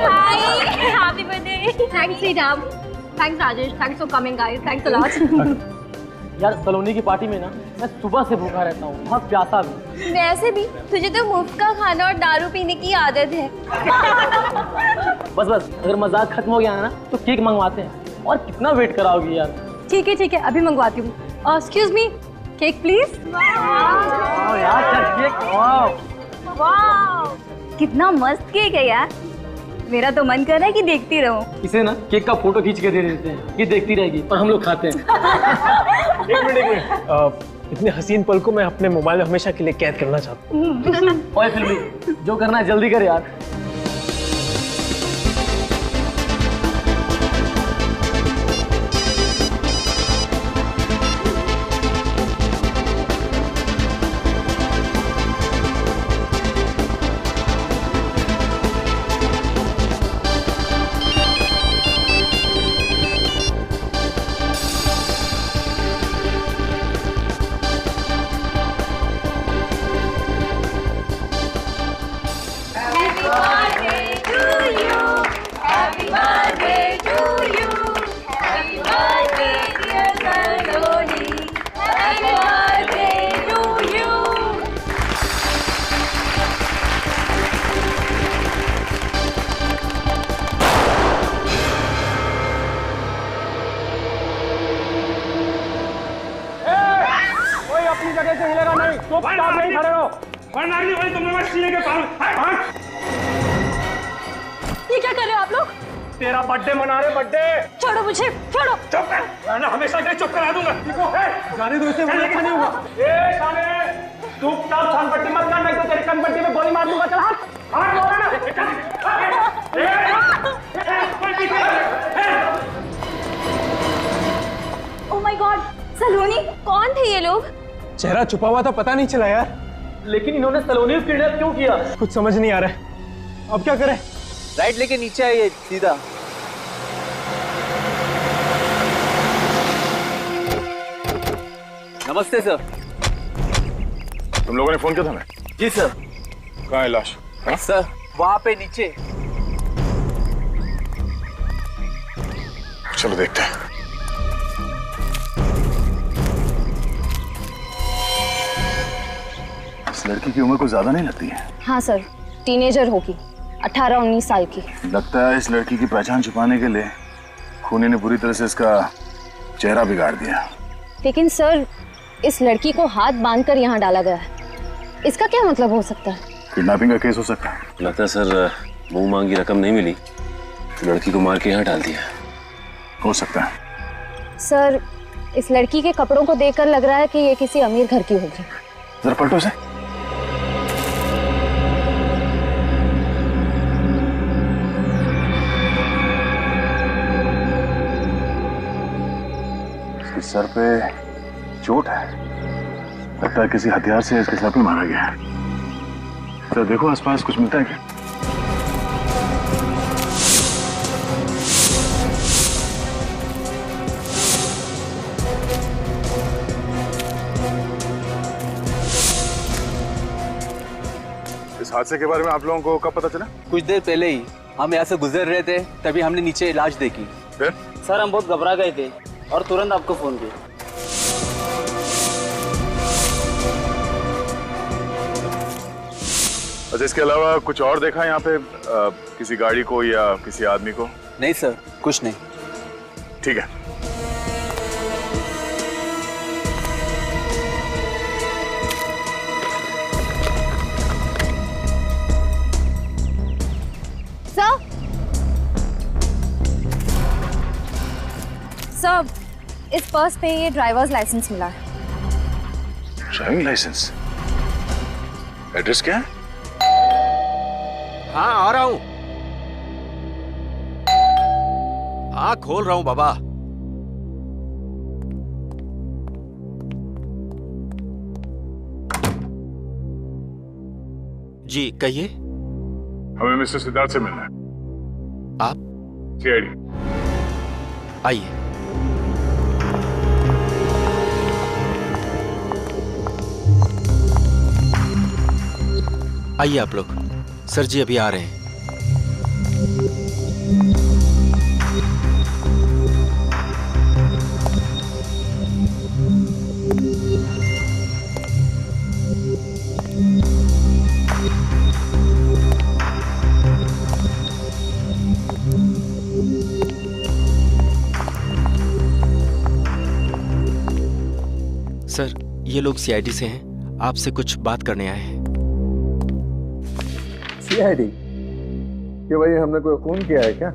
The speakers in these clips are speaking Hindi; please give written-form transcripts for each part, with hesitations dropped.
Happy birthday. Thanks Ritam, thanks Rajesh, thanks for coming guys, thanks a lot. यार सलोनी की पार्टी में ना मैं सुबह से भूखा रहता हूँ, बहुत प्यासा भी। वैसे भी तुझे तो मुफ्त का खाना और दारू पीने की आदत है। बस बस, अगर मजाक खत्म हो गया ना तो केक मंगवाते हैं। और कितना वेट कराओगी यार? ठीक है, अभी मंगवाती हूँ। Excuse me, cake please. यार केक, वाह, कितना मस्त केक है यार। मेरा तो मन कर रहा है कि देखती रहूं। इसे ना केक का फोटो खींच के दे देते हैं, ये देखती रहेगी और हम लोग खाते हैं। एक मिनट, इतने हसीन पल को मैं अपने मोबाइल में हमेशा के लिए कैद करना चाहता हूँ। ओए फिल्मी, जो करना है जल्दी कर यार। ये क्या कर रहे हो आप लोग? तेरा बर्थडे मना रहे, बर्थडे। छोड़ो मुझे, छोड़ो। चुप कर, वरना हमेशा के लिए चुप करा दूंगा। जाने दो इसे, मुझे नहीं होगा। ए साले, तू तब छानपट्टी मत कर, नहीं तो तेरी कनपट्टी में गोली मार दूंगा। चल हाथ बोल ना। ओह माय गॉड, सलोनी, कौन थे ये लोग? चेहरा छुपा हुआ था, पता नहीं चला यार। लेकिन इन्होंने सलोनी को किडनैप क्यों किया? कुछ समझ नहीं आ रहा है, अब क्या करें? राइट लेके नीचे आइए सीधा। नमस्ते सर। तुम लोगों ने फोन किया था ना? जी सर। कहाँ है लाश? सर वहाँ पे नीचे। चलो देखते हैं। इस लड़की की उम्र को ज्यादा नहीं लगती है? हाँ सर, टीनेजर होगी, 18-19 साल की। लगता है इस लड़की की पहचान छुपाने के लिए खूनी ने बुरी तरह से इसका चेहरा बिगाड़ दिया। लेकिन सर, इस लड़की को हाथ बांधकर यहाँ डाला गया है, इसका क्या मतलब हो सकता है? किडनैपिंग का केस हो सकता है। लगता है सर मुंह मांगी रकम नहीं मिली तो लड़की को मार के यहाँ डाल दिया। हो सकता है। सर, इस लड़की के कपड़ों को देखकर लग रहा है कि ये किसी अमीर घर की होगी। जरा पलटो इसे। इसके सर पे चोट है, लगता है किसी हथियार से इसके सर पे मारा गया है। तो देखो आसपास कुछ मिलता है क्या? इस हादसे के बारे में आप लोगों को कब पता चला? कुछ देर पहले ही हम यहाँ से गुजर रहे थे, तभी हमने नीचे लाश देखी। फिर? सर हम बहुत घबरा गए थे और तुरंत आपको फोन किया। अच्छा, इसके अलावा कुछ और देखा यहाँ पे? किसी गाड़ी को या किसी आदमी को? नहीं सर, कुछ नहीं। ठीक है। सर, इस पर्स पे ये ड्राइवर्स लाइसेंस मिला है। Driving licence? एड्रेस क्या है? हाँ आ रहा हूं। हाँ खोल रहा हूं बाबा। जी कहिए। हमें मिस्टर सिद्धार्थ से मिलना है। आप? सीआईडी। आइए। आइए आप लोग। सर जी अभी आ रहे हैं। सर, ये लोग सीआईडी से हैं, आपसे कुछ बात करने आए हैं। सीआईडी? ये भाई हमने कोई खून किया है क्या?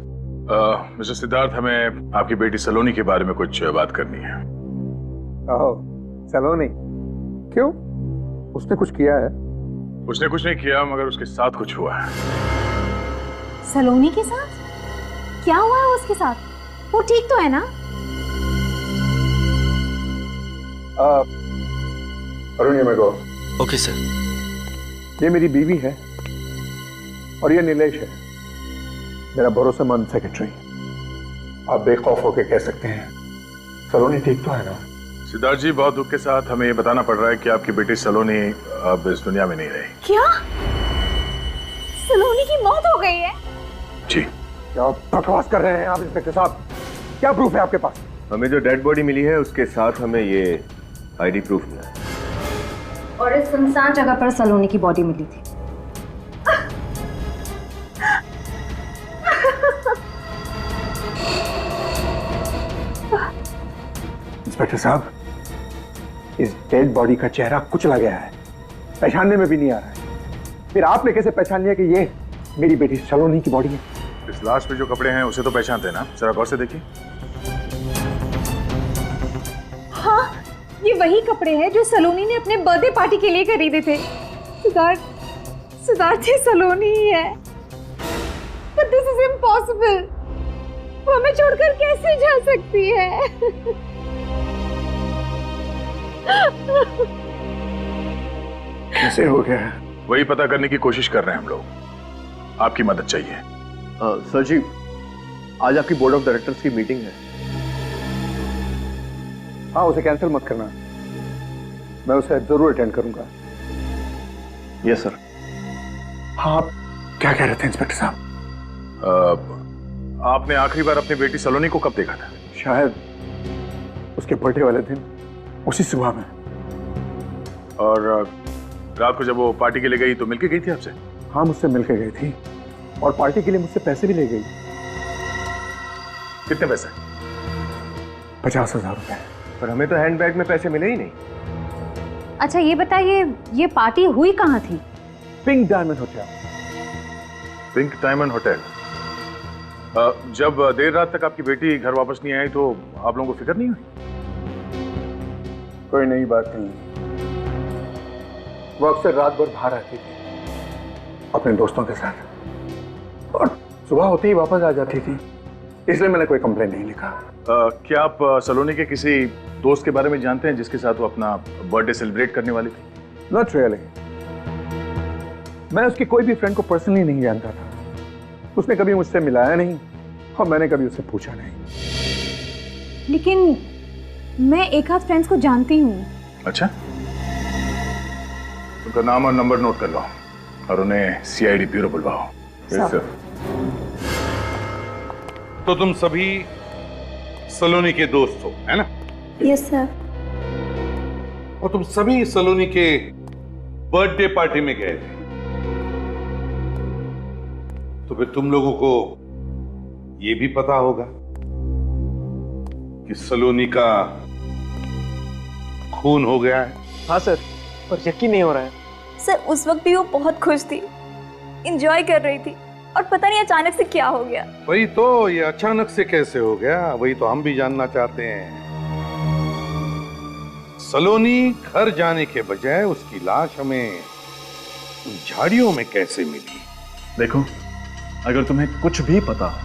मिस्टर सिद्धार्थ, हमें आपकी बेटी सलोनी के बारे में कुछ बात करनी है। ओह, सलोनी? क्यों? उसने कुछ किया है? उसने कुछ नहीं किया, मगर उसके साथ कुछ हुआ है। सलोनी के साथ? क्या हुआ है उसके साथ? वो ठीक तो है ना? अरुण, ये मेरे को। Okay sir. ये मेरी बीवी है और ये नीलेश है, मेरा भरोसेमंद सेक्रेटरी। आप बेखौफ होकर कह सकते हैं सलोनी ठीक तो है ना? सिद्धार्थ जी, बहुत दुख के साथ हमें ये बताना पड़ रहा है कि आपकी बेटी सलोनी अब इस दुनिया में नहीं रही। क्या? सलोनी की मौत हो गई है? जी। क्या बकवास कर रहे हैं आप इंस्पेक्टर साहब? क्या प्रूफ है आपके पास? हमें जो डेड बॉडी मिली है उसके साथ हमें ये आईडी प्रूफ मिला है। और इस सुनसान जगह पर सलोनी की बॉडी मिली थी। इंस्पेक्टर साहब, इस डेड बॉडी का चेहरा कुचला गया है, पहचानने में भी नहीं आ रहा है। फिर आपने कैसे पहचान लिया कि ये मेरी बेटी सलोनी की बॉडी है? इस लाश पे जो कपड़े हैं उसे तो पहचानते हैं ना? जरा गौर से देखिए। हाँ, ये वही कपड़े हैं जो सलोनी ने अपने बर्थडे पार्टी के लिए खरीदे थे। सिद्धार्थ जी सलोनी ही है। But this is impossible. वो हमें छोड़कर कैसे जा सकती है? कैसे हो गया है? वही पता करने की कोशिश कर रहे हैं हम लोग। आपकी मदद चाहिए। सर जी, आज आपकी बोर्ड ऑफ डायरेक्टर्स की मीटिंग है। हाँ, उसे कैंसिल मत करना, मैं उसे जरूर अटेंड करूंगा। Yes sir. हाँ, आप क्या कह रहे थे इंस्पेक्टर साहब? आपने आखिरी बार अपनी बेटी सलोनी को कब देखा था? शायद उसके बर्थडे वाले दिन, उसी सुबह में। और रात को जब वो पार्टी के लिए गई तो मिलके गई थी आपसे? हाँ, मुझसे मिलके गई थी और पार्टी के लिए मुझसे पैसे भी ले गई। कितने पैसे? 50,000 रुपए। पर हमें तो हैंडबैग में पैसे मिले ही नहीं। अच्छा ये बताइए, ये पार्टी हुई कहाँ थी? Pink diamond hotel. Pink diamond hotel. जब देर रात तक आपकी बेटी घर वापस नहीं आई तो आप लोगों को फिक्र नहीं हुई? कोई नई बात नहीं। वो अक्सर रात भर बाहर आती थी अपने दोस्तों के साथ और सुबह होते ही वापस आ जाती थी, इसलिए मैंने कोई कंप्लेन नहीं लिखा। क्या आप सलोनी के किसी दोस्त के बारे में जानते हैं जिसके साथ वो अपना बर्थडे सेलिब्रेट करने वाली थी? Not really. मैं उसकी कोई भी फ्रेंड को पर्सनली नहीं जानता था। उसने कभी मुझसे मिलाया नहीं और मैंने कभी उससे पूछा नहीं। लेकिन मैं एक आध फ्रेंड्स को जानती हूँ। अच्छा, उनका नाम और नंबर नोट कर लो और उन्हें सीआईडी ब्यूरो बुलवाओ। सर। तो तुम सभी सलोनी के दोस्त हो, है ना? Yes sir. और तुम सभी सलोनी के बर्थडे पार्टी में गए थे, तो फिर तुम लोगों को यह भी पता होगा कि सलोनी का खून हो गया है। हाँ सर, पर यकीन नहीं हो रहा है। सर उस वक्त भी वो बहुत खुश थी, एंजॉय कर रही थी और पता नहीं अचानक से क्या हो गया। वही तो, ये अचानक से कैसे हो गया, वही तो हम भी जानना चाहते हैं। सलोनी घर जाने के बजाय उसकी लाश हमें उन झाड़ियों में कैसे मिली? देखो, अगर तुम्हें कुछ भी पता हो,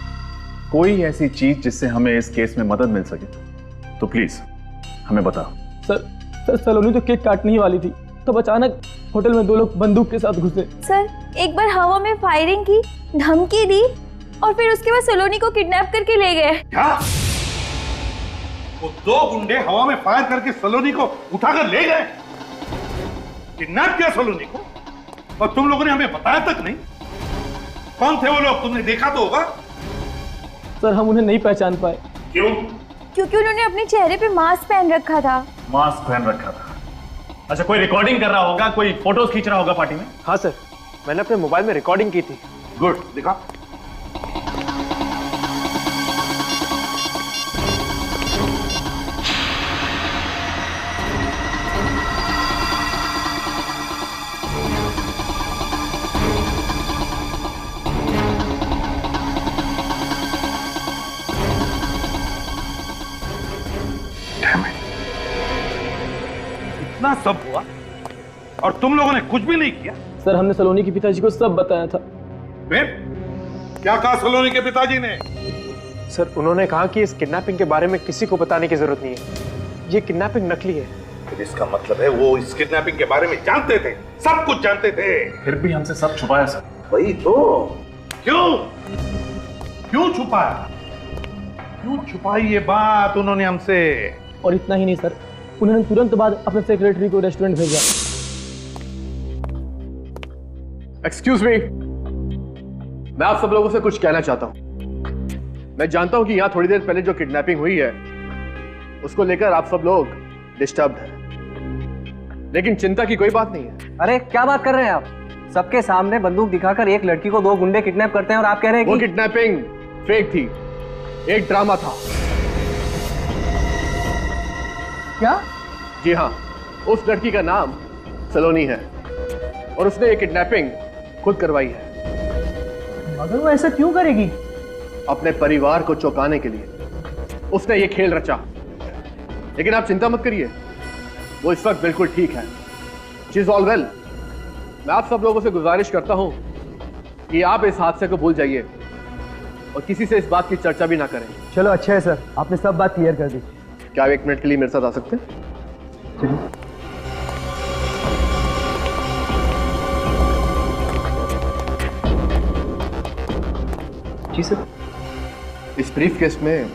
कोई ऐसी चीज जिससे हमें इस केस में मदद मिल सके, तो प्लीज हमें बताओ। सर सलोनी तो केक काटने ही वाली थी, तब अचानक होटल में 2 लोग बंदूक के साथ घुसे। सर एक बार हवा में फायरिंग की, धमकी दी और फिर उसके बाद सलोनी को किडनैप करके ले गए। क्या? वो 2 गुंडे हवा में फायर करके सलोनी को उठाकर ले गए, किडनैप किया सलोनी को, और तुम लोगों ने हमें बताया तक नहीं। कौन थे वो लोग? तुमने देखा तो होगा। सर हम उन्हें नहीं पहचान पाए। क्यों? क्योंकि उन्होंने अपने चेहरे पे मास्क पहन रखा था। मास्क पहन रखा था। अच्छा, कोई रिकॉर्डिंग कर रहा होगा, कोई फोटोज खींच रहा होगा पार्टी में? हाँ सर, मैंने अपने मोबाइल में रिकॉर्डिंग की थी। गुड, दिखा। इतना सब हुआ और तुम लोगों ने कुछ भी नहीं किया? सर हमने सलोनी के पिताजी को सब बताया था। फिर क्या कहा सलोनी के पिताजी ने? सर उन्होंने कहा कि इस किडनैपिंग के बारे में किसी को बताने की जरूरत नहीं है, ये किडनैपिंग नकली है। फिर इसका मतलब है वो इस किडनैपिंग के बारे में जानते थे, सब कुछ जानते थे। फिर भी हमसे सब छुपाया सर। वही तो। क्यों छुपाया? क्यों छुपाई ये बात उन्होंने हमसे? और इतना ही नहीं सर, उन्होंने तुरंत बाद अपने सेक्रेटरी को रेस्टोरेंट भेजा। एक्सक्यूज मी, मैं आप सब लोगों से कुछ कहना चाहता हूं। मैं जानता हूं कि यहां थोड़ी देर पहले जो किडनैपिंग हुई है उसको लेकर आप सब लोग डिस्टर्ब्ड हैं, लेकिन चिंता की कोई बात नहीं है। अरे क्या बात कर रहे हैं आप? सबके सामने बंदूक दिखाकर एक लड़की को 2 गुंडे किडनैप करते हैं और आप कह रहे हैं कि वो किडनैपिंग फेक थी, एक ड्रामा था। क्या? जी हाँ, उस लड़की का नाम सलोनी है और उसने ये किडनैपिंग खुद करवाई है। मगर वो ऐसा क्यों करेगी? अपने परिवार को चौंकाने के लिए उसने ये खेल रचा। लेकिन आप चिंता मत करिए, वो इस वक्त बिल्कुल ठीक है। She is all well. मैं आप सब लोगों से गुजारिश करता हूं कि आप इस हादसे को भूल जाइए और किसी से इस बात की चर्चा भी ना करें। चलो अच्छा है सर, आपने सब बात क्लियर कर दी। क्या आप 1 मिनट के लिए मेरे साथ आ सकते हैं? चलिए। जी सर। इस ब्रीफ केस में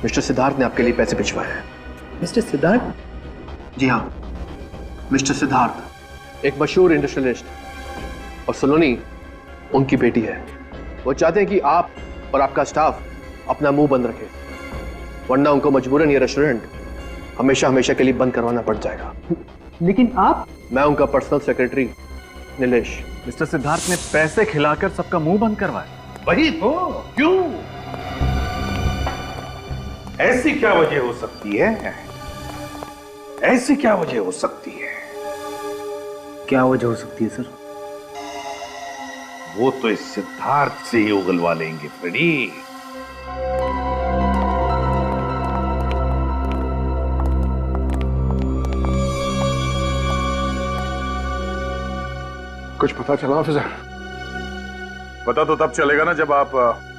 मिस्टर सिद्धार्थ ने आपके लिए पैसे भिजवाए हैं। मिस्टर सिद्धार्थ? जी हाँ, मिस्टर सिद्धार्थ एक मशहूर इंडस्ट्रियलिस्ट और सलोनी उनकी बेटी है। वो चाहते हैं कि आप और आपका स्टाफ अपना मुंह बंद रखे, वरना उनको मजबूरन ये रेस्टोरेंट हमेशा हमेशा के लिए बंद करवाना पड़ जाएगा। लेकिन आप? मैं उनका personal secretary Nilesh. Mister Siddharth ने पैसे खिलाकर सबका मुंह बंद करवाया। वही तो। क्यों? ऐसी क्या वजह हो सकती है? ऐसी क्या वजह हो सकती है? क्या वजह हो सकती है सर? वो तो इस सिद्धार्थ से ही उगलवा लेंगे फ्रेडी। कुछ पता चला ऑफिसर? पता तो तब चलेगा ना जब आप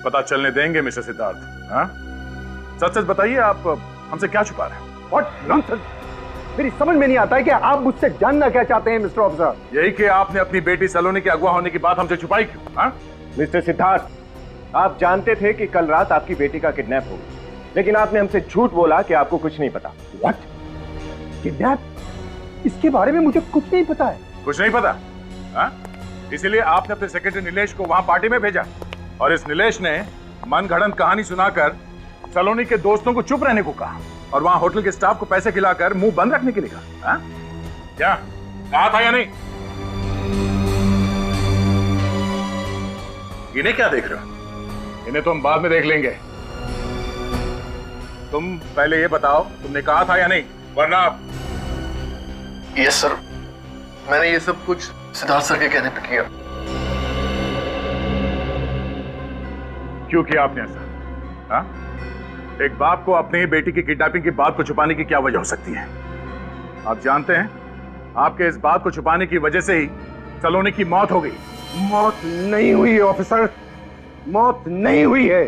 पता चलने देंगे मिस्टर सिद्धार्थ। हाँ, सच सच बताइए, आप हमसे क्या छुपा रहे हैं? What nonsense! मेरी समझ में नहीं आता है कि आप मुझसे जानना क्या चाहते हैं मिस्टर ऑफिसर। यही कि आपने अपनी बेटी सलोनी के अगवा होने की बात हमसे छुपाई क्यों? हाँ? मिस्टर सिद्धार्थ, आप जानते थे कि कल रात आपकी बेटी का किडनैप हो गया, लेकिन आपने हमसे झूठ बोला कि आपको कुछ नहीं पता। व्हाट? किडनैप? इसके बारे में मुझे कुछ नहीं पता है। कुछ नहीं पता? हाँ? इसीलिए आपने अपने सेक्रेटरी नीलेश को वहां पार्टी में भेजा और इस नीलेश ने मनगढ़ंत कहानी सुनाकर सलोनी के दोस्तों को चुप रहने को कहा और वहां होटल के स्टाफ को पैसे खिलाकर मुंह बंद रखने के लिए कहा। हाँ? क्या कहा था या नहीं? इन्हें क्या देख रहे हो? इन्हें तो हम बाद में देख लेंगे। तुम पहले ये बताओ, तुमने कहा था या नहीं, वरना। यस सर, मैंने ये सब कुछ सिद्धार्थ सर के कहने पे किया। क्यों किया आपने ऐसा? हाँ? एक बाप को अपनी बेटी की किडनैपिंग की बात को छुपाने की क्या वजह हो सकती है? आप जानते हैं, आपके इस बात को छुपाने की वजह से ही सलोनी की मौत हो गई। मौत नहीं हुई है ऑफिसर, मौत नहीं हुई है।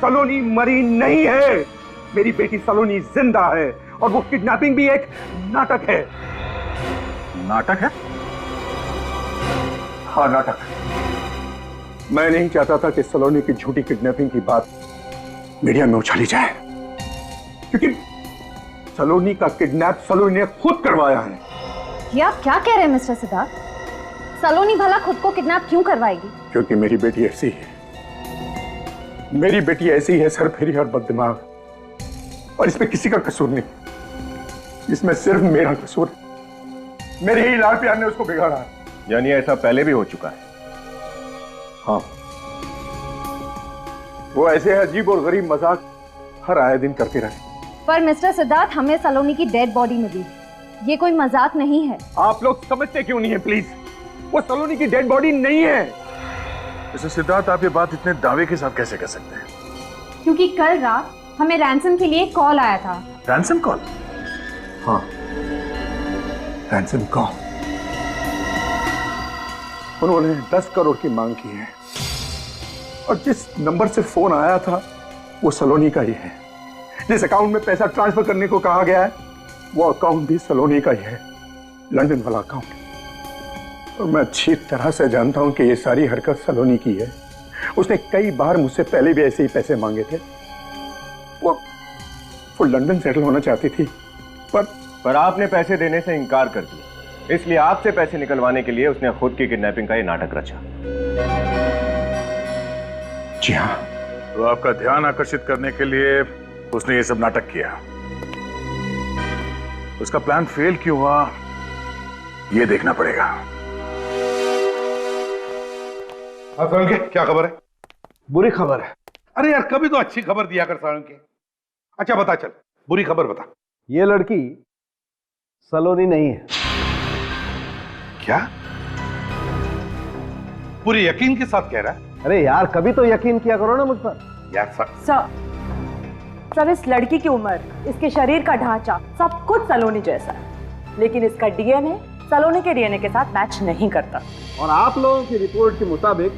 सलोनी मरी नहीं है। मेरी बेटी सलोनी जिंदा है और वो किडनैपिंग भी एक नाटक है। नाटक है? हाँ, नाटक। मैं नहीं चाहता था कि सलोनी की झूठी किडनैपिंग की बात मीडिया में उछाली जाए, क्योंकि सलोनी का किडनैप सलोनी ने खुद करवाया है। ये आप क्या कह रहे हैं मिस्टर सिद्धार्थ? सलोनी भला खुद को किडनैप क्यों करवाएगी? क्योंकि मेरी बेटी ऐसी है, मेरी बेटी ऐसी है, सरफेरी और बददिमाग, और इसमें किसी का कसूर नहीं, इसमें सिर्फ मेरा कसूर है। मेरे ही लाड़ प्यार ने उसको बिगाड़ा है। यानी ऐसा पहले भी हो चुका है? हाँ, वो ऐसे अजीब और गरीब मजाक हर आए दिन करते रहे। पर मिस्टर सिद्धार्थ, हमें सलोनी की डेड बॉडी मिली, ये कोई मजाक नहीं है। आप लोग समझते क्यों नहीं है प्लीज? वो सलोनी की डेड बॉडी नहीं है। मिस्टर सिद्धार्थ, आप ये बात इतने दावे के साथ कैसे कह सकते हैं? क्योंकि कल रात हमें रैंसम के लिए कॉल आया था। Ransom call? हाँ, रैंसम कॉल। उन्होंने 10 करोड़ की मांग की है, और जिस नंबर से फोन आया था वो सलोनी का ही है। जिस अकाउंट में पैसा ट्रांसफर करने को कहा गया है वो अकाउंट भी सलोनी का ही है, लंदन वाला अकाउंट। और मैं अच्छी तरह से जानता हूं कि ये सारी हरकत सलोनी की है। उसने कई बार मुझसे पहले भी ऐसे ही पैसे मांगे थे। वो लंदन सेटल होना चाहती थी, पर आपने पैसे देने से इनकार कर दिया, इसलिए आपसे पैसे निकलवाने के लिए उसने खुद की किडनैपिंग का ये नाटक रचा। जी हाँ। तो आपका ध्यान आकर्षित करने के लिए उसने ये सब नाटक किया। उसका प्लान फेल क्यों हुआ ये देखना पड़ेगा। हाँ सालुंके, क्या खबर है? बुरी खबर है। अरे यार, कभी तो अच्छी खबर दिया कर सालुंके। अच्छा बता, चल बुरी खबर बता। ये लड़की सलोनी नहीं है। क्या? पूरे यकीन के साथ कह रहा है? अरे यार, कभी तो यकीन किया करो ना मुझ पर। यार सर, इस लड़की की उम्र, इसके शरीर का ढांचा, सब कुछ सलोनी जैसा है, लेकिन इसका डीएनए सलोनी के डीएनए के साथ मैच नहीं करता। और आप लोगों की रिपोर्ट के मुताबिक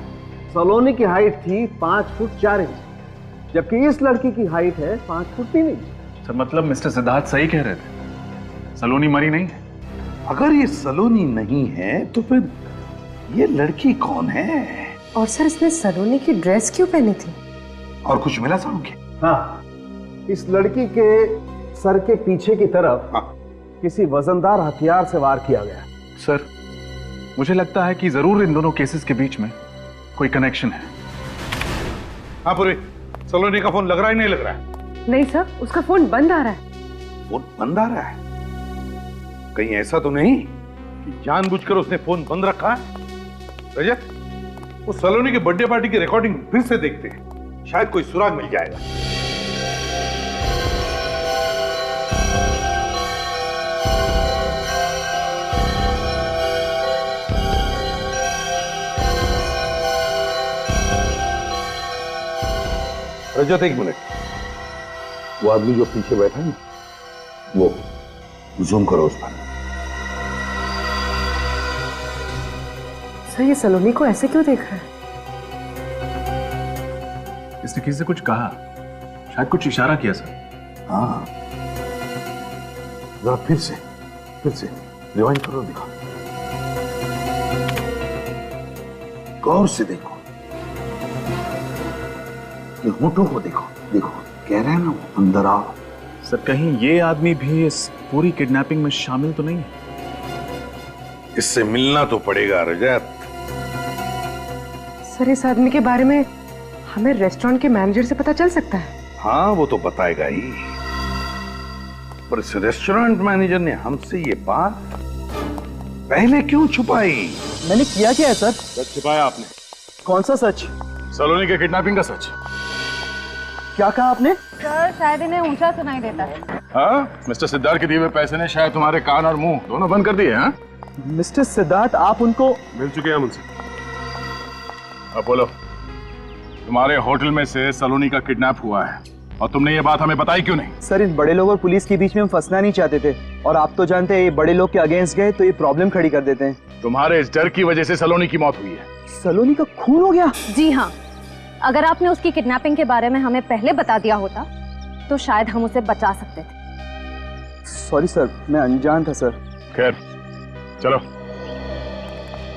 सलोनी की हाइट थी 5 फुट 4 इंच, जबकि इस लड़की की हाइट है 5 फुट 3 इंच। सर, मतलब मिस्टर सिद्धार्थ सही कह रहे थे, सलोनी मरी नहीं है। अगर ये सलोनी नहीं है तो फिर ये लड़की कौन है? और सर, इसने सलोनी की ड्रेस क्यों पहनी थी? और कुछ मिला सालुंके? हाँ, इस लड़की के सर के पीछे की तरफ किसी वजनदार हथियार से वार किया गया। सर, मुझे लगता है कि जरूर इन दोनों केसेस के बीच में कोई कनेक्शन है। हाँ पूरी, सलोनी का फोन लग रहा है नहीं लग रहा है? नहीं सर, उसका फोन बंद आ रहा है। फोन बंद आ रहा है? कहीं ऐसा तो नहीं कि जानबूझकर उसने फोन बंद रखा है? रजत, उस सलोनी के बर्थडे पार्टी की रिकॉर्डिंग फिर से देखते हैं, शायद कोई सुराग मिल जाएगा। रजत, एक मिनट, वो आदमी जो पीछे बैठा है वो जूम करो उस पर। सर, ये सलोनी को ऐसे क्यों देख रहा है? इसने किसी से कुछ कहा, शायद कुछ इशारा किया सर। हाँ, जरा फिर से रिवाइंड करो, दिखा, गौर से देखो, ये होठों को देखो, कह रहे हैं ना अंदर आओ। सर, कहीं ये आदमी भी इस पूरी किडनैपिंग में शामिल तो नहीं है? इससे मिलना तो पड़ेगा रजत। सर, इस आदमी के बारे में हमें रेस्टोरेंट के मैनेजर से पता चल सकता है? हाँ, वो तो बताएगा ही, पर इस रेस्टोरेंट मैनेजर ने हमसे ये बात पहले क्यों छुपाई? मैंने किया क्या है सर? सच छिपाया आपने। कौन सा सच? सलोनी के किडनैपिंग का सच। क्या कहा आपने? सर, शायद इन्हें ऊंचा सुनाई देता है। हाँ, मिस्टर सिद्धार्थ के दिए हुए पैसे ने शायद तुम्हारे कान और मुंह दोनों बंद कर दिए। हाँ, मिस्टर सिद्धार्थ, आप उनको मिल चुके हैं मुझसे। अब बोलो, तुम्हारे होटल में से सलोनी का किडनैप हुआ है और तुमने ये बात हमें बताई क्यों नहीं? सर, इन बड़े लोग और पुलिस के बीच में हम फंसना नहीं चाहते थे, और आप तो जानते हैं ये बड़े लोग के अगेंस्ट गए तो ये प्रॉब्लम खड़ी कर देते हैं। तुम्हारे इस डर की वजह से सलोनी की मौत हुई है। सलोनी का खून हो गया? जी हाँ, अगर आपने उसकी किडनैपिंग के बारे में हमें पहले बता दिया होता तो शायद हम उसे बचा सकते थे। सॉरी सर, मैं अनजान था सर। खैर, चलो,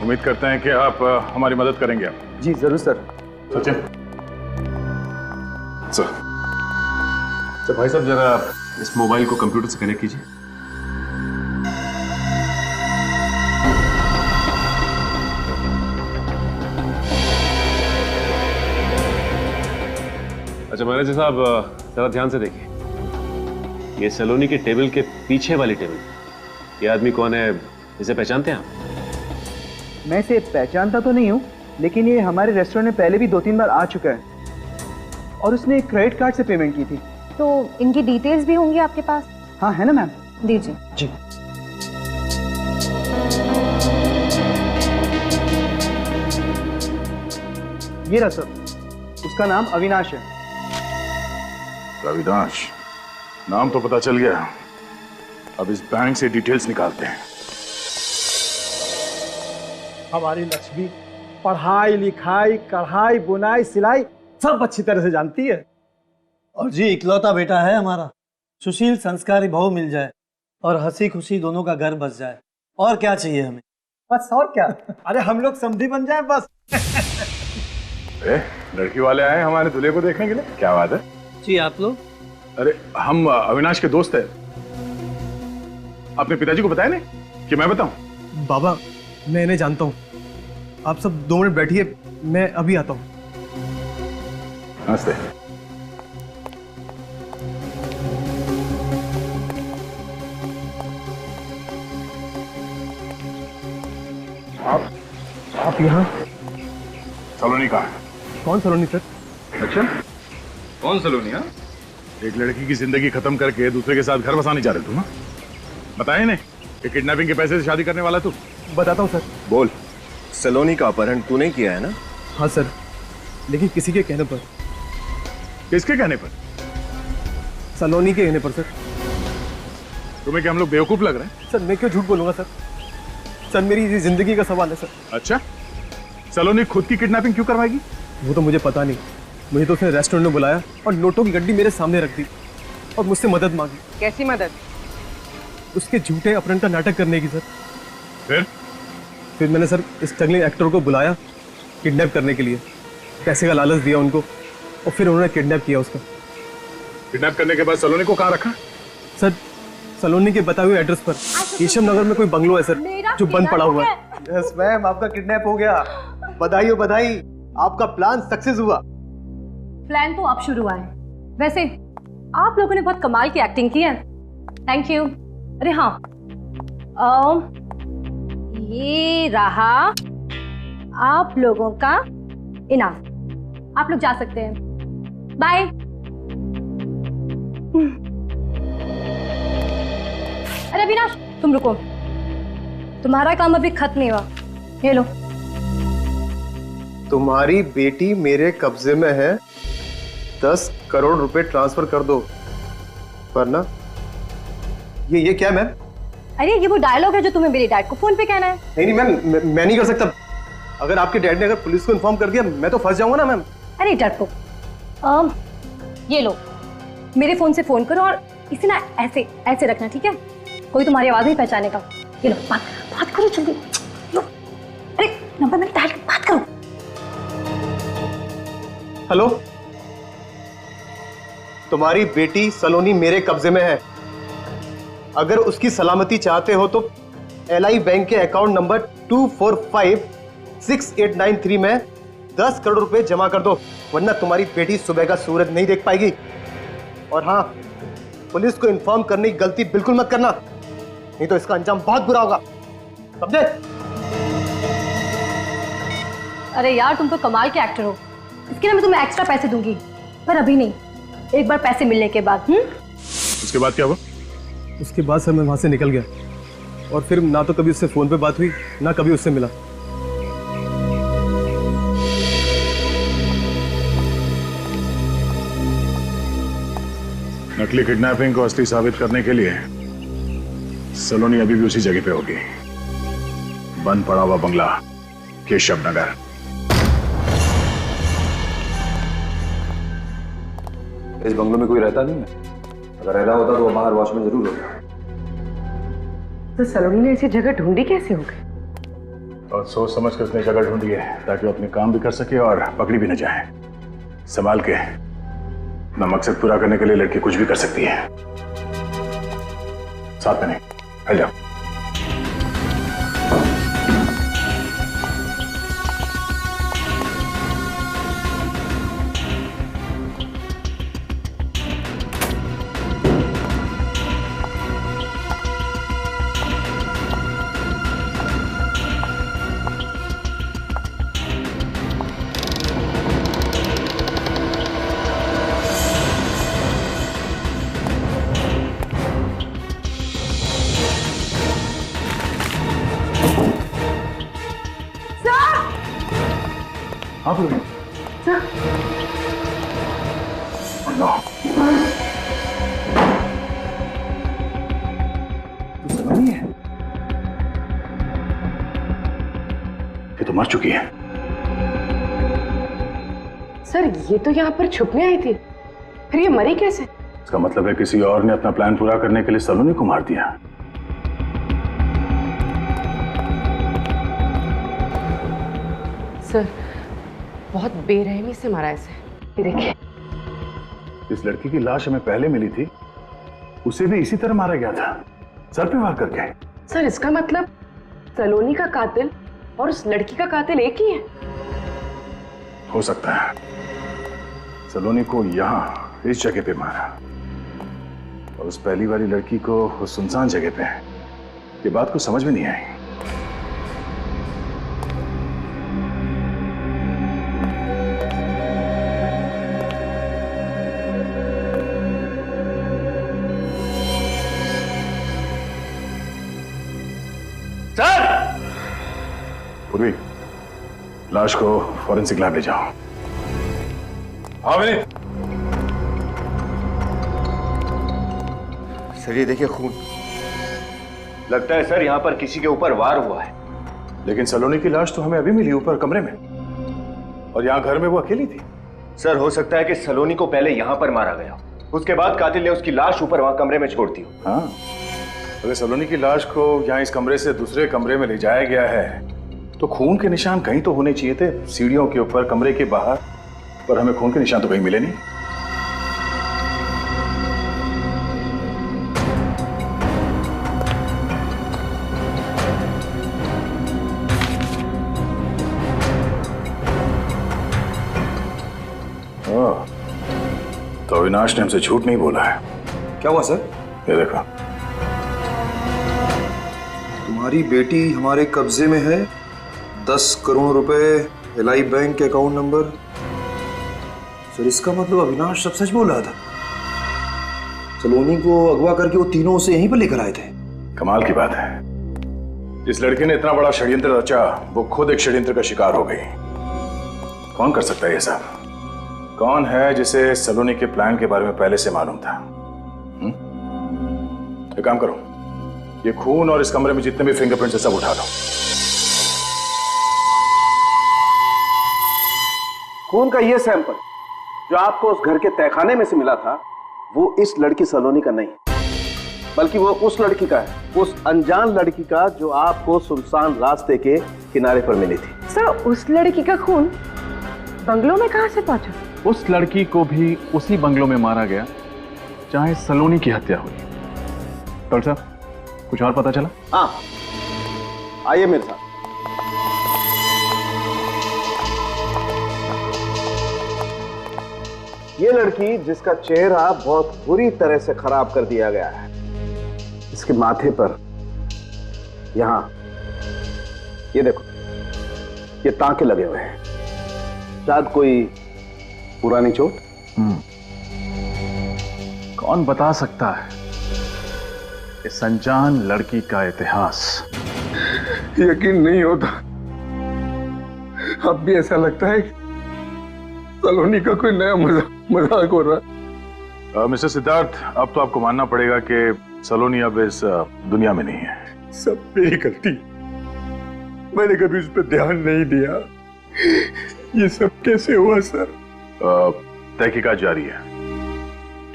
उम्मीद करते हैं कि आप हमारी मदद करेंगे। जी जरूर सर। सचिन, सर भाई साहब, जरा आप इस मोबाइल को कंप्यूटर से कनेक्ट कीजिए। अच्छा मैनेजर साहब जरा ध्यान से देखिए, ये सलोनी के टेबल के पीछे वाली टेबल, ये आदमी कौन है, इसे पहचानते हैं आप? मैं इसे पहचानता तो नहीं हूँ, लेकिन ये हमारे रेस्टोरेंट में पहले भी 2-3 बार आ चुका है और उसने क्रेडिट कार्ड से पेमेंट की थी। तो इनकी डिटेल्स भी होंगी आपके पास? हाँ है ना मैम। दीजिए। जी। ये रहा सर, उसका नाम अविनाश है। अविनाश नाम तो पता चल गया, अब इस बैंक से डिटेल्स निकालते हैं। हमारी लक्ष्मी पढ़ाई लिखाई कढ़ाई बुनाई सिलाई सब अच्छी तरह से जानती है। और जी इकलौता बेटा है हमारा, सुशील संस्कारी बहू मिल जाए और हंसी खुशी दोनों का घर बस जाए, और क्या चाहिए हमें? बस और क्या, अरे हम लोग समधी बन जाए बस। लड़की वाले आए हमारे दूल्हे को देखने के लिए, क्या बात है? जी आप लोग? अरे हम अविनाश के दोस्त हैं। अपने पिताजी को बताया नहीं कि मैं बताऊं? बाबा मैं इन्हें जानता हूँ, आप सब 2 मिनट बैठिए, मैं अभी आता हूँ। नमस्ते। आप यहाँ? सलोनी कहाँ है? कौन सलोनी सर? अच्छा कौन सलोनी? हाँ, एक लड़की की जिंदगी खत्म करके दूसरे के साथ घर बसाने जा रहे तुम? बताए नहीं कि किडनैपिंग के पैसे से शादी करने वाला तू? बताता हूँ सर। बोल, सलोनी का अपहरण तूने किया है ना? हाँ सर, लेकिन किसी के कहने पर। किसके कहने पर? सलोनी के कहने पर सर। तुम्हें क्या हम लोग बेवकूफ लग रहे हैं? सर मैं क्यों झूठ बोलूंगा सर, सर मेरी जिंदगी का सवाल है सर। अच्छा, सलोनी खुद की किडनैपिंग क्यों करवाएगी? वो तो मुझे पता नहीं, मुझे तो उसने रेस्टोरेंट में बुलाया और नोटों की गड्डी मेरे सामने रख दी और मुझसे मदद मांगी। कैसी मदद? उसके झूठे अपहरण का नाटक करने की सर। फिर मैंने सर स्ट्रगलिंग एक्टर को बुलाया किडनैप करने के लिए, पैसे का लालच दिया उनको और फिर उन्होंने किडनैप किया उसका। किडनैप करने के बाद सलोनी को कहाँ रखा? सर सलोनी के बताए हुए एड्रेस पर केशव नगर में कोई बंगलो है सर जो बंद पड़ा हुआ है। यस मैम, आपका किडनैप हो गया, बधाई हो बधाई, आपका प्लान सक्सेस हुआ। प्लान तो अब शुरू हुआ है। वैसे आप लोगों ने बहुत कमाल की एक्टिंग की है, थैंक यू। अरे हाँ, ये रहा आप लोगों का इनाम, आप लोग जा सकते हैं, बाय। अरे अविनाश तुम रुको, तुम्हारा काम अभी खत्म नहीं हुआ, ये लो। तुम्हारी बेटी मेरे कब्जे में है, 10 करोड़ रुपए ट्रांसफर कर दो, वरना ये क्या मैम? अरे ये वो डायलॉग है जो तुम्हें मेरे डैड को फोन पे कहना है। नहीं मैम, मैं नहीं कर सकता। अगर आपके डैड ने अगर पुलिस को इन्फॉर्म कर दिया मैं तो फंस जाऊंगा ना मैम। अरे डरपोक, ये लो मेरे फोन से फोन करो और इसे ना ऐसे ऐसे रखना, ठीक है? कोई तुम्हारी आवाज नहीं पहचानेगा। ये लो बात करो जल्दी, लो। अरे नंबर मैंने डायल, बात करो। हेलो, तुम्हारी बेटी सलोनी मेरे कब्जे में है। अगर उसकी सलामती चाहते हो तो LI बैंक के अकाउंट नंबर 2456893 में 10 करोड़ रुपए जमा कर दो, वरना तुम्हारी बेटी सुबह का सूरज नहीं देख पाएगी। और हाँ, पुलिस को इन्फॉर्म करने की गलती बिल्कुल मत करना, नहीं तो इसका अंजाम बहुत बुरा होगा, समझे? अरे यार तुम तो कमाल के एक्टर हो, इसके लिए मैं तुम्हें एक्स्ट्रा पैसे दूंगी, पर अभी नहीं, एक बार पैसे मिलने के बाद। उसके बाद क्या हुआ? उसके बाद सर मैं वहां से निकल गया और फिर ना तो कभी उससे फोन पे बात हुई ना कभी उससे मिला। नकली किडनैपिंग को असली साबित करने के लिए सलोनी अभी भी उसी जगह पे होगी, बंद पड़ा हुआ बंगला केशव नगर। इस बंगलों में कोई रहता नहीं है, अगर रह रहा होता तो बाहर वॉचमैन जरूर होता। तो सलोनी ने ऐसी जगह ढूंढी कैसे हो गई? और सोच समझ कर उसने जगह ढूंढी है ताकि वो अपने काम भी कर सके और पकड़ी भी न जाए। संभाल के, अपना मकसद पूरा करने के लिए लड़की कुछ भी कर सकती है। साथ में नहीं, हट जाओ। नो। तू सलोनी है? ये तो मर चुकी है। सर ये तो यहाँ पर छुपने आई थी, फिर ये मरी कैसे? इसका मतलब है किसी और ने अपना प्लान पूरा करने के लिए सलोनी को मार दिया। सर बहुत बेरहमी से मारा इसे। ये देखिए, इस लड़की की लाश हमें पहले मिली थी, उसे भी इसी तरह मारा गया था, सर पे वार करके। सर इसका मतलब सलोनी का कातिल और उस लड़की का कातिल एक ही है? हो सकता है सलोनी को यहाँ इस जगह पे मारा और उस पहली वाली लड़की को उस सुनसान जगह पे। ये बात को समझ में नहीं आई। सर! पूर्वी, लाश को फॉरेंसिक लैब ले जाओ। हाँ विनीत। सर ये देखिए खून। लगता है सर यहाँ पर किसी के ऊपर वार हुआ है। लेकिन सलोनी की लाश तो हमें अभी मिली ऊपर कमरे में, और यहाँ घर में वो अकेली थी। सर हो सकता है कि सलोनी को पहले यहाँ पर मारा गया, उसके बाद कातिल ने उसकी लाश ऊपर वहां कमरे में छोड़ दी। हाँ, अगर सलोनी की लाश को यहाँ इस कमरे से दूसरे कमरे में ले जाया गया है तो खून के निशान कहीं तो होने चाहिए थे, सीढ़ियों के ऊपर, कमरे के बाहर, पर हमें खून के निशान तो कहीं मिले नहीं। तो अविनाश ने हमसे झूठ नहीं बोला है। क्या हुआ सर? ये देखो, तुम्हारी बेटी हमारे कब्जे में है, 10 करोड़ रुपए, एलआई बैंक के अकाउंट नंबर। सर इसका मतलब अविनाश सब सच बोल रहा था। सलोनी को अगवा करके वो तीनों उसे यहीं पर लेकर आए थे। कमाल की बात है, जिस लड़की ने इतना बड़ा षड्यंत्र रचा वो खुद एक षड्यंत्र का शिकार हो गई। कौन कर सकता है ये सब? कौन है जिसे सलोनी के प्लान के बारे में पहले से मालूम था? एक काम करो, ये खून और इस कमरे में जितने भी फिंगरप्रिंट्स है सब उठा लो। खून का ये सैंपल जो आपको उस घर के तहखाने में से मिला था वो इस लड़की सलोनी का नहीं, बल्कि वो उस लड़की का है, उस अनजान लड़की का जो आपको सुनसान रास्ते के किनारे पर मिली थी। सर उस लड़की का खून बंगलों में कहां से पहुंचा? उस लड़की को भी उसी बंगलों में मारा गया जहां सलोनी की हत्या हुई। डॉक्टर साहब कुछ और पता चला? हाँ, आइए मेरे साथ। ये लड़की जिसका चेहरा बहुत बुरी तरह से खराब कर दिया गया है, इसके माथे पर यहां ये देखो, ये टांके लगे हुए हैं, शायद कोई पुरानी चोट। कौन बता सकता है इस अनजान लड़की का इतिहास? यकीन नहीं होता, अब भी ऐसा लगता है सलोनी का कोई नया मजाक हो रहा है। मिस्टर सिद्धार्थ, अब तो आपको मानना पड़ेगा कि सलोनी अब इस दुनिया में नहीं है। सब मेरी गलती, मैंने कभी उस पर ध्यान नहीं दिया। ये सब कैसे हुआ सर? तहकीकात जारी है।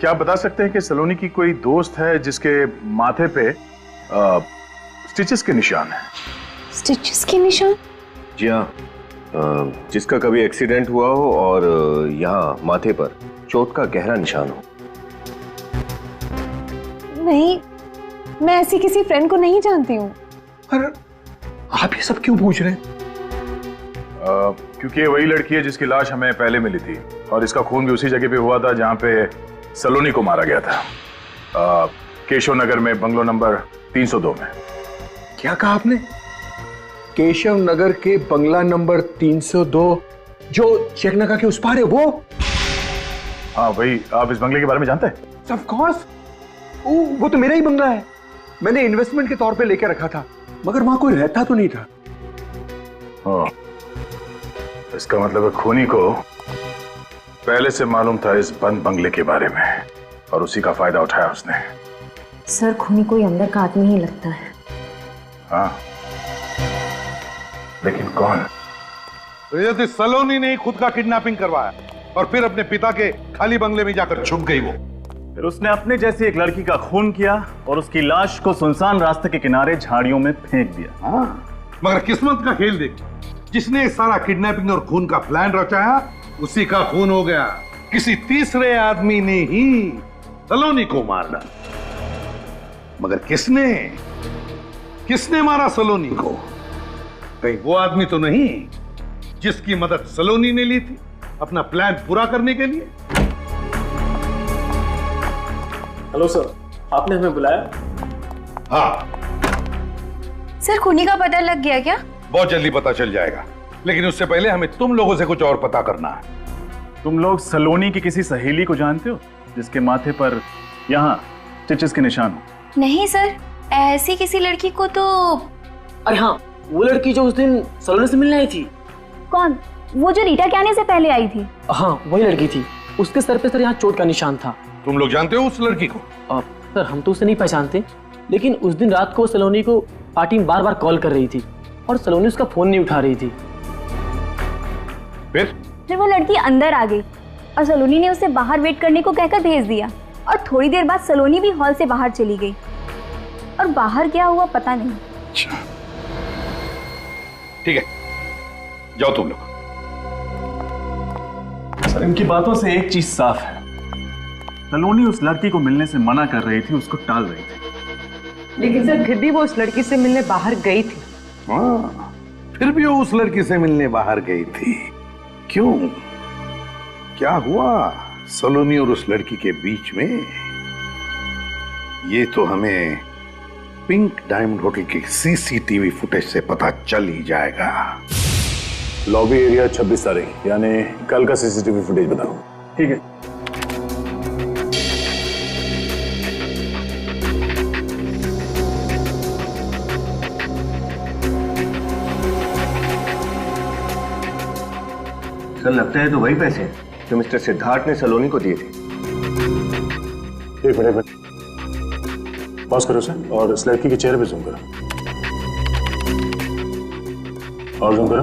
क्या आप बता सकते हैं कि सलोनी की कोई दोस्त है जिसके माथे पे स्टिचेस के निशान है? स्टिचेस के निशान? जी हाँ, जिसका कभी एक्सीडेंट हुआ हो और यहाँ माथे पर चोट का गहरा निशान हो। नहीं, मैं ऐसी किसी फ्रेंड को नहीं जानती हूँ। अरे आप ये सब क्यों पूछ रहे हैं? क्योंकि ये वही लड़की है जिसकी लाश हमें पहले मिली थी और इसका खून भी उसी जगह पे हुआ था जहाँ पे सलोनी को मारा गया था, केशव नगर में, बंगलो नंबर 302 में। क्या कहा आपने? केशव नगर के बंगला नंबर 302 जो चेकनाका के उस पार है वो? हाँ वही। आप इस बंगले के बारे में जानते हैं? ऑफ कोर्स, वो तो मेरा ही बंगला है। मैंने इन्वेस्टमेंट के तौर पे लेके रखा था, मगर वहां कोई रहता तो नहीं था। हाँ, इसका मतलब है खूनी को पहले से मालूम था इस बंद बंगले के बारे में और उसी का फायदा उठाया उसने। सर खूनी कोई अंदर का आदमी ही लगता है। हाँ, लेकिन कौन? रजत, इस सलोनी ने खुद का किडनैपिंग करवाया और फिर अपने पिता के खाली बंगले में जाकर छुप गई वो। फिर उसने अपने जैसी एक लड़की का खून किया और उसकी लाश को सुनसान रास्ते के किनारे झाड़ियों में फेंक दिया। हाँ, मगर किस्मत का खेल देख, जिसने सारा किडनैपिंग और खून का प्लान रचाया उसी का खून हो गया। किसी तीसरे आदमी ने ही सलोनी को मार डाला। मगर किसने मारा सलोनी को? कहीं वो आदमी तो नहीं जिसकी मदद सलोनी ने ली थी अपना प्लान पूरा करने के लिए? हेलो सर, आपने हमें बुलाया? हाँ सर, खूनी का पता लग गया क्या? बहुत जल्दी पता चल जाएगा, लेकिन उससे पहले हमें तुम लोगों से कुछ और पता करना है। तुम लोग सलोनी की किसी सहेली को जानते हो जिसके माथे पर यहाँ स्टिचेस के निशान हो? नहीं सर, ऐसी किसी लड़की को तो। अरे हाँ, वो लड़की जो उस दिन सलोनी से मिलने आई थी। कौन? वो जो रीटा के आने से पहले आई थी? हाँ, वही लड़की थी। उसके सर पे सर यहाँ चोट का निशान था। तुम लोग जानते हो उस लड़की को? सर, हम तो उसे नहीं पहचानते, लेकिन उस दिन रात को सलोनी को पार्टी में बार बार कॉल कर रही थी और सलोनी उसका फोन नहीं उठा रही थी। फिर वो लड़की अंदर आ गई और सलोनी ने उसे बाहर वेट करने को कहकर भेज दिया और थोड़ी देर बाद सलोनी भी हॉल से बाहर चली गई और बाहर क्या हुआ पता नहीं। ठीक है, जाओ तुम लोग। सर, इनकी बातों से एक चीज साफ है, सलोनी उस लड़की को मिलने से मना कर रही थी, उसको टाल रही थी। लेकिन सर फिर भी वो उस लड़की से मिलने बाहर गई थी। हाँ, फिर भी वो उस लड़की से मिलने बाहर गई थी। क्यों? क्या हुआ सलोनी और उस लड़की के बीच में? ये तो हमें पिंक डायमंड होटल की सीसीटीवी फुटेज से पता चल ही जाएगा। लॉबी एरिया 26 तारीख, यानी कल का सीसीटीवी फुटेज बताओ। ठीक है। सर, लगता है तो वही पैसे जो मिस्टर सिद्धार्थ ने सलोनी को दिए थे। एक मिनट, पॉज करो सर और इस लड़की के चेहरे पे जूम करो और जूम करो।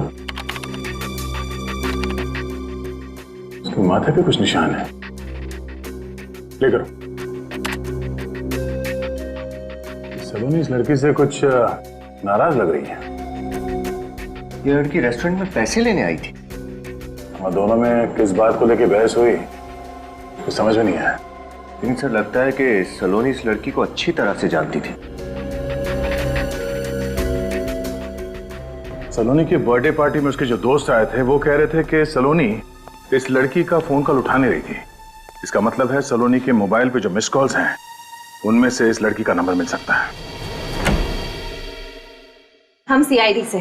उसके माथे पे कुछ निशान है, प्ले करो। सलोनी इस लड़की से कुछ नाराज लग रही है। ये लड़की रेस्टोरेंट में पैसे लेने आई थी। और दोनों में किस बात को लेके बहस हुई तो समझ में नहीं आया। लेकिन सर, लगता है कि सलोनी इस लड़की को अच्छी तरह से जानती थी। सलोनी की बर्थडे पार्टी में उसके जो दोस्त आए थे वो कह रहे थे कि सलोनी इस लड़की का फोन कॉल उठा नहीं रही थी। इसका मतलब है सलोनी के मोबाइल पे जो मिस कॉल्स हैं उनमें से इस लड़की का नंबर मिल सकता है। हम सीआईडी से।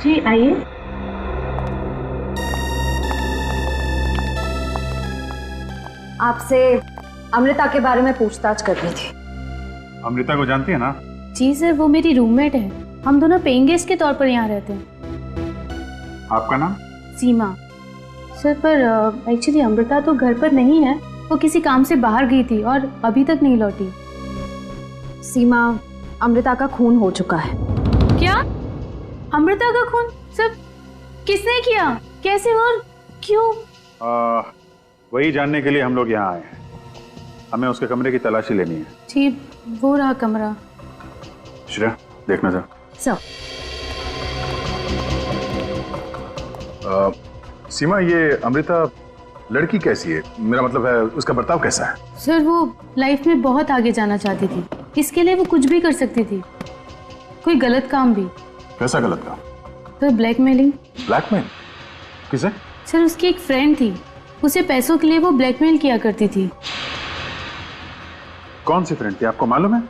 जी आइए। आपसे अमृता के बारे में पूछताछ करनी थी। अमृता को जानती है ना? जी सर, वो मेरी रूममेट है। हम दोनों पेइंग गेस्ट के तौर पर यहाँ रहते हैं। आपका नाम? सीमा। सर, पर एक्चुअली अमृता तो घर पर नहीं है, वो किसी काम से बाहर गई थी और अभी तक नहीं लौटी। सीमा, अमृता का खून हो चुका है। क्या? अमृता का खून? सर, किसने किया, कैसे और क्यों? वही जानने के लिए हम लोग यहाँ आए हैं। हमें उसके कमरे की तलाशी लेनी है। जी, वो रहा कमरा। श्रेया, देखना सर। सर। सीमा, ये अमृता लड़की कैसी है? मेरा मतलब है उसका बर्ताव कैसा है? सर, वो लाइफ में बहुत आगे जाना चाहती थी, इसके लिए वो कुछ भी कर सकती थी, कोई गलत काम भी। कैसा गलत काम? Sir, blackmailing. ब्लैकमेल? किसे? सर, उसकी एक फ्रेंड थी, उसे पैसों के लिए वो ब्लैकमेल किया करती थी। कौन सी फ्रेंड थी, आपको मालूम है?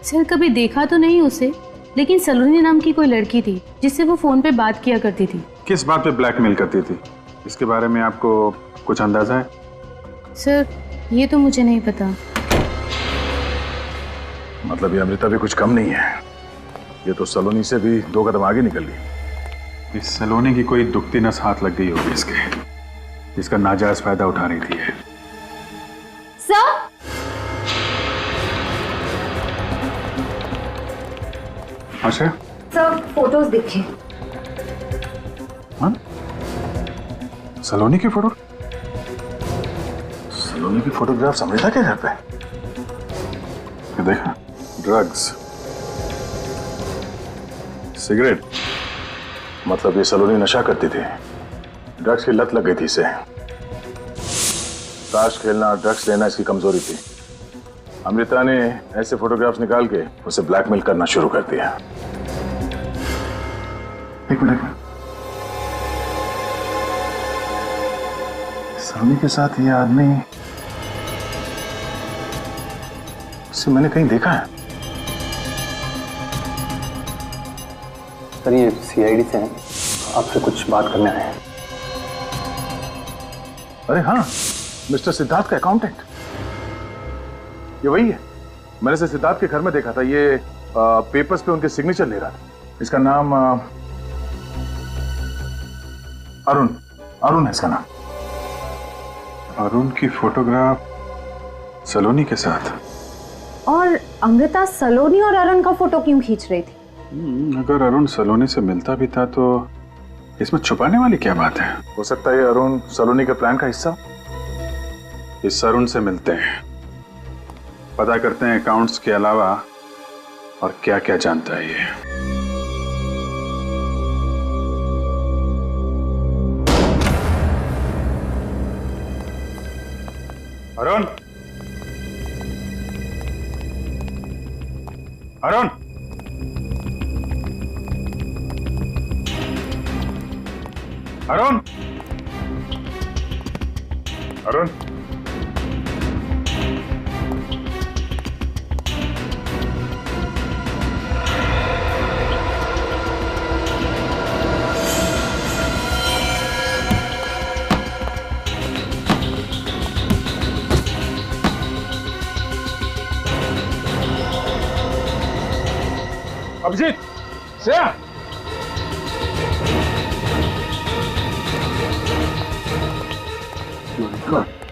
सर, कभी देखा तो नहीं उसे, लेकिन सलोनी नाम की कोई लड़की थी जिससे वो फोन पे बात किया करती थी। किस बात पे ब्लैकमेल करती थी, इसके बारे में आपको कुछ अंदाजा है? सर, ये तो मुझे नहीं पता। मतलब ये अमृता भी कुछ कम नहीं है, ये तो सलोनी से भी 2 कदम आगे निकल गई। इस सलोनी की कोई दुखती नस हाथ लग गई होगी इसके, जिसका नाजायज फायदा उठा रही थी ये। सर अच्छा सर फोटोज देखिए। हाँ? सलोनी की फोटो? सलोनी की फोटोग्राफ समझता क्या घर पे? ये देखा, ड्रग्स, सिगरेट, मतलब ये सलोनी नशा करती थी। ड्रग्स की लत लग गई थी इसे। ताश खेलना और ड्रग्स लेना इसकी कमजोरी थी। अमृता ने ऐसे फोटोग्राफ्स निकाल के उसे ब्लैकमेल करना शुरू कर दिया। एक मिनट, सलोनी के साथ ये आदमी, इसे मैंने कहीं देखा है। सर ये सीआईडी से हैं, आपसे कुछ बात करने आए हैं। अरे हाँ, मिस्टर सिद्धार्थ का अकाउंटेंट, ये वही है। मैंने इसे सिद्धार्थ के घर में देखा था। ये पेपर्स पे उनके सिग्नेचर ले रहा था। इसका नाम अरुण है इसका नाम। अरुण की फोटोग्राफ सलोनी के साथ। और अमृता सलोनी और अरुण का फोटो क्यों खींच रही थी? अगर अरुण सलोनी से मिलता भी था तो इसमें छुपाने वाली क्या बात है? हो सकता है अरुण सलोनी के प्लान का हिस्सा। इस अरुण से मिलते हैं, पता करते हैं अकाउंट्स के अलावा और क्या क्या जानता है ये। अरुण, अरुण, अरुण, अरुण, अभिजीत, श्रेया,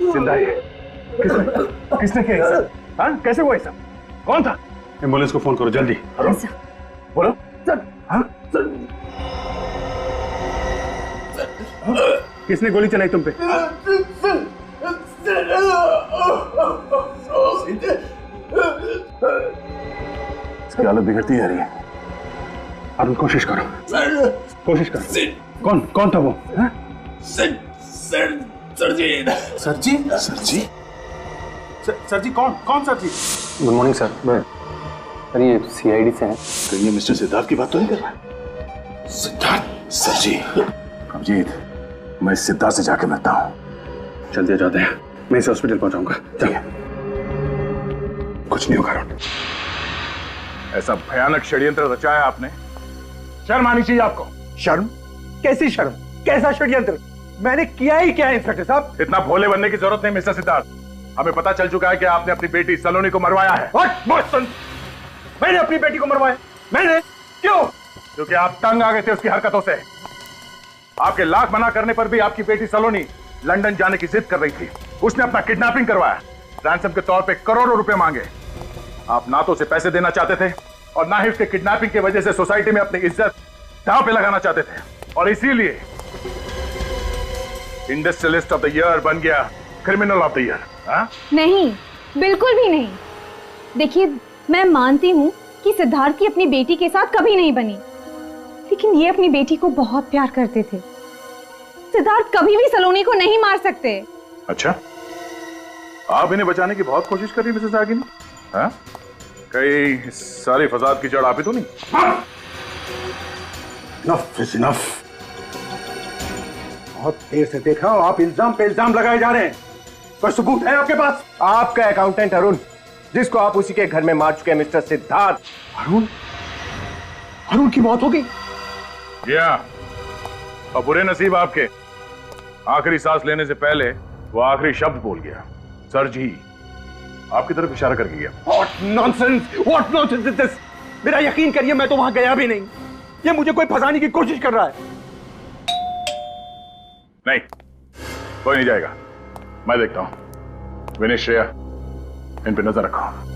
जिंदा है। किसने किया ऐसा? हाँ, कैसे हुआ ऐसा? कौन था? एम्बुलेंस को फोन करो जल्दी। बोलो सर। हाँ सर। किसने गोली चलाई तुम पे? इसकी हालत बिगड़ती जा रही है। अरुण, कोशिश करो, कोशिश करो। कौन था वो? सर जी कौन sir ji? Good morning sir. Sir ये सीआईडी से हैं। तो ये मिस्टर सिद्धार्थ की बात तो नहीं कर रहा? सिद्धार्थ? सर जी, अभिजीत, मैं सिद्धार्थ से जाके मिलता हूँ। जल्दी आ जाते हैं, मैं इसे हॉस्पिटल पहुंचाऊंगा। चलिए। कुछ नहीं होगा अरुण। ऐसा भयानक षड्यंत्र रचाया आपने, शर्म आनी चाहिए आपको। शर्म? कैसी शर्म? कैसा षड्यंत्र? मैंने किया ही क्या है इंस्पेक्टर साहब? इतना भोले बनने की जरूरत नहीं मिस्टर सिद्धार्थ। हमें पता चल चुका है कि आपने अपनी बेटी सलोनी को मरवाया है। मैंने अपनी बेटी को मरवाया? मैंने? क्यों? क्योंकि आप तंग आ गए थे उसकी हरकतों से। आपके लाख मना करने पर भी आपकी बेटी सलोनी लंदन जाने की जिद कर रही थी। उसने अपना किडनैपिंग करवाया, रैंसम के तौर पे करोड़ों रुपए मांगे। आप ना तो उसे पैसे देना चाहते थे और ना ही उसके किडनैपिंग की वजह से सोसाइटी में अपनी इज्जत दांव पे लगाना चाहते थे। और इसीलिए इंडस्ट्रियलिस्ट ऑफ द ईयर बन गया क्रिमिनल ऑफ द ईयर। नहीं, बिल्कुल भी नहीं। देखिए, मैं मानती हूँ कि सिद्धार्थ की अपनी बेटी के साथ कभी नहीं बनी, लेकिन ये अपनी बेटी को बहुत प्यार करते थे। सिद्धार्थ कभी भी सलोनी को नहीं मार सकते। अच्छा, आप इन्हें बचाने की बहुत कोशिश कर रही मिसेस आगिनी? हाँ? कई सारी फसाद की जड़ आप ही तो नहीं? Enough is enough। बहुत देर से देख रहा हूं आप इल्जाम पे इल्जाम लगाए जा रहे हैं। कोई सबूत है आपके पास? आपका अकाउंटेंट अरुण, जिसको आप उसी के घर में मार चुके हैं, मिस्टर सिद्धार्थ। अरुण की मौत हो गई? और बुरे नसीब आपके, आखिरी सांस लेने से पहले वो आखिरी शब्द बोल गया, सर जी, आपकी तरफ इशारा करके गया। What nonsense is this? मेरा यकीन करिए, मैं तो वहां गया भी नहीं। ये मुझे कोई फंसाने की कोशिश कर रहा है। नहीं, कोई नहीं जाएगा, मैं देखता हूं। विनेश, श्रेया, इन पे नजर रखो।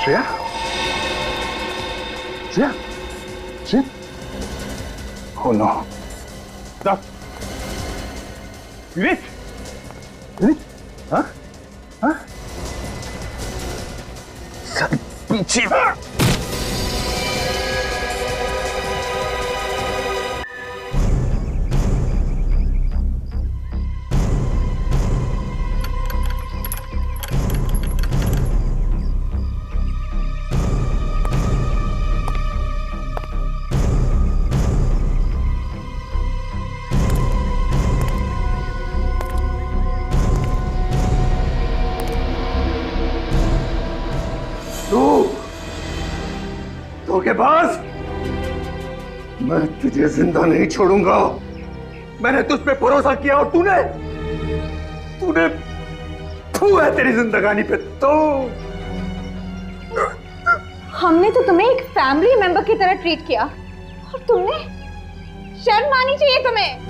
Shreya, Shreya, Shreya, oh no, stop, विवेक, विवेक, हाँ, हाँ, सब पीछे। धोखेबाज, मैं तुझे जिंदा नहीं छोड़ूंगा। मैंने तुझ पे भरोसा किया और तूने फू है तेरी जिंदगानी पे। तो हमने तो तुम्हें एक फैमिली मेंबर की तरह ट्रीट किया और तुमने, शर्म आनी चाहिए तुम्हें।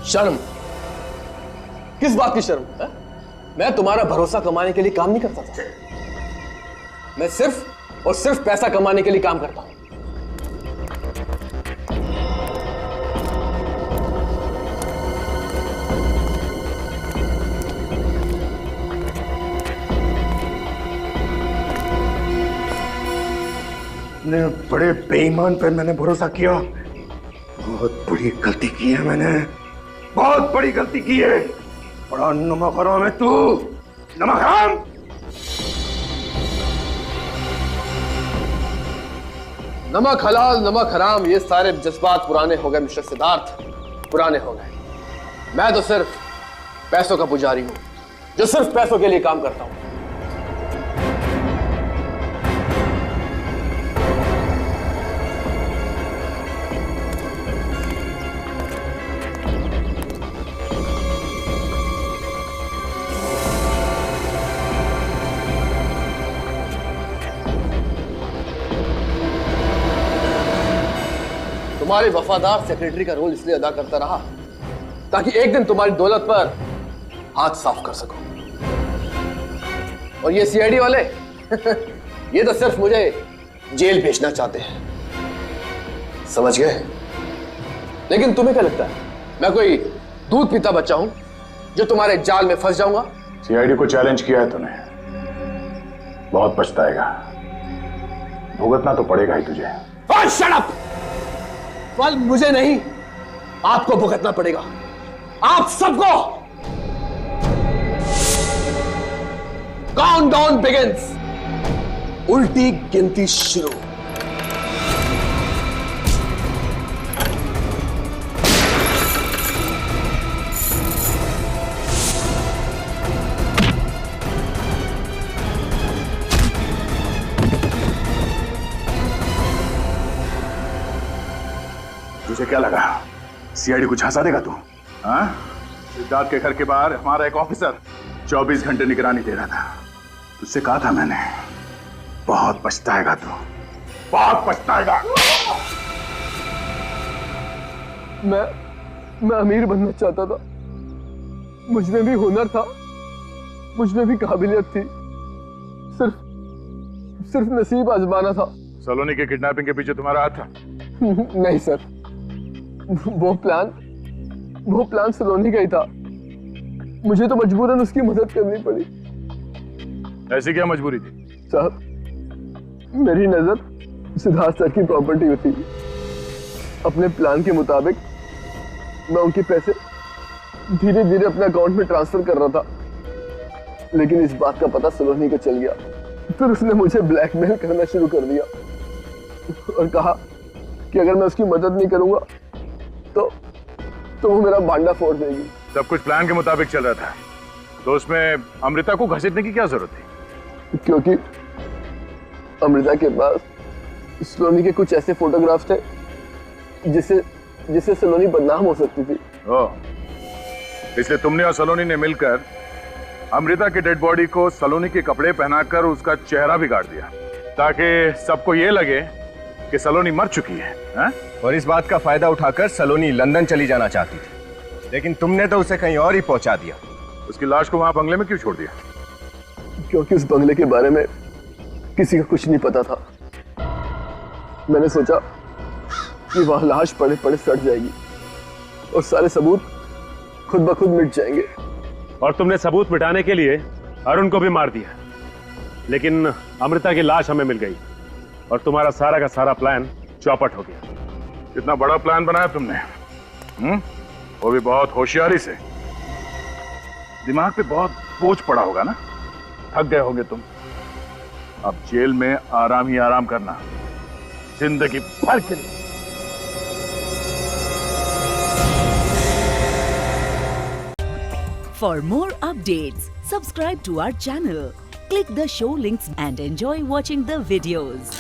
शर्म? किस बात की शर्म है? मैं तुम्हारा भरोसा कमाने के लिए काम नहीं करता था। मैं सिर्फ और सिर्फ पैसा कमाने के लिए काम करता हूं। बड़े बेईमान पे मैंने भरोसा किया। बहुत बड़ी गलती की है मैंने, बहुत बड़ी गलती की है। बड़ा नमक हराम है तू, नमक हराम। नमक हलाल नमक हराम, ये सारे जज्बात पुराने हो गए मिस्टर सिद्धार्थ, पुराने हो गए। मैं तो सिर्फ पैसों का पुजारी हूं, जो सिर्फ पैसों के लिए काम करता हूं। तुम्हारे वफादार सेक्रेटरी का रोल इसलिए अदा करता रहा ताकि एक दिन तुम्हारी दौलत पर हाथ साफ कर सको। और ये सीआईडी वाले ये तो सिर्फ मुझे जेल भेजना चाहते हैं, समझ गए? लेकिन तुम्हें क्या लगता है मैं कोई दूध पीता बच्चा हूं जो तुम्हारे जाल में फंस जाऊंगा? सीआईडी को चैलेंज किया है तूने, बहुत पछताएगा। भुगतना तो पड़ेगा ही तुझे। ओह शट अप! फल मुझे नहीं, आपको भुगतना पड़ेगा, आप सबको। काउंटडाउन बिगिंस, उल्टी गिनती शुरू। तुझे क्या लगा सीआईडी को झांसा देगा तू? हाँ? सिद्धार्थ के घर के बाहर हमारा एक ऑफिसर 24 घंटे निगरानी दे रहा था। तुझसे कहा था मैंने, बहुत पछताएगा तू, बहुत पछताएगा। मैं अमीर बनना चाहता था, मुझ में भी हुनर था, मुझ में भी काबिलियत थी, सिर्फ नसीब आजमाना था। सलोनी के किडनैपिंग के पीछे तुम्हारा हाथ था? नहीं सर, वो प्लान सलोनी का ही था। मुझे तो मजबूरन उसकी मदद करनी पड़ी। ऐसी क्या मजबूरी थी? साहब, मेरी नजर सिद्धार्थ सर की प्रॉपर्टी होती। अपने प्लान के मुताबिक मैं उनके पैसे धीरे धीरे अपने अकाउंट में ट्रांसफर कर रहा था, लेकिन इस बात का पता सलोनी को चल गया। फिर उसने मुझे ब्लैकमेल करना शुरू कर दिया और कहा कि अगर मैं उसकी मदद नहीं करूंगा तो वो मेरा भांडा फोड़ देगी। सब कुछ प्लान के मुताबिक चल रहा था, तो उसमें अमृता को घसीटने की क्या जरूरत थी? क्योंकि अमृता के पास सलोनी के कुछ ऐसे फोटोग्राफ्स थे जिससे सलोनी बदनाम हो सकती थी। ओह, इसलिए तुमने और सलोनी ने मिलकर अमृता के डेड बॉडी को सलोनी के कपड़े पहनाकर उसका चेहरा बिगाड़ दिया, ताकि सबको ये लगे कि सलोनी मर चुकी है, हा? और इस बात का फायदा उठाकर सलोनी लंदन चली जाना चाहती थी, लेकिन तुमने तो उसे कहीं और ही पहुंचा दिया। उसकी लाश को वहां बंगले में क्यों छोड़ दिया? क्योंकि उस बंगले के बारे में किसी को कुछ नहीं पता था। मैंने सोचा कि वहां लाश पड़े पड़े सड़ जाएगी और सारे सबूत खुद ब खुद मिट जाएंगे। और तुमने सबूत मिटाने के लिए अरुण को भी मार दिया, लेकिन अमृता की लाश हमें मिल गई और तुम्हारा सारा का सारा प्लान चौपट हो गया। कितना बड़ा प्लान बनाया तुमने, वो भी बहुत होशियारी से। दिमाग पे बहुत बोझ पड़ा होगा ना, थक गए होगे तुम। अब जेल में आराम ही आराम करना, जिंदगी भर के लिए। For more updates, subscribe to our channel, click the show links and enjoy watching the videos.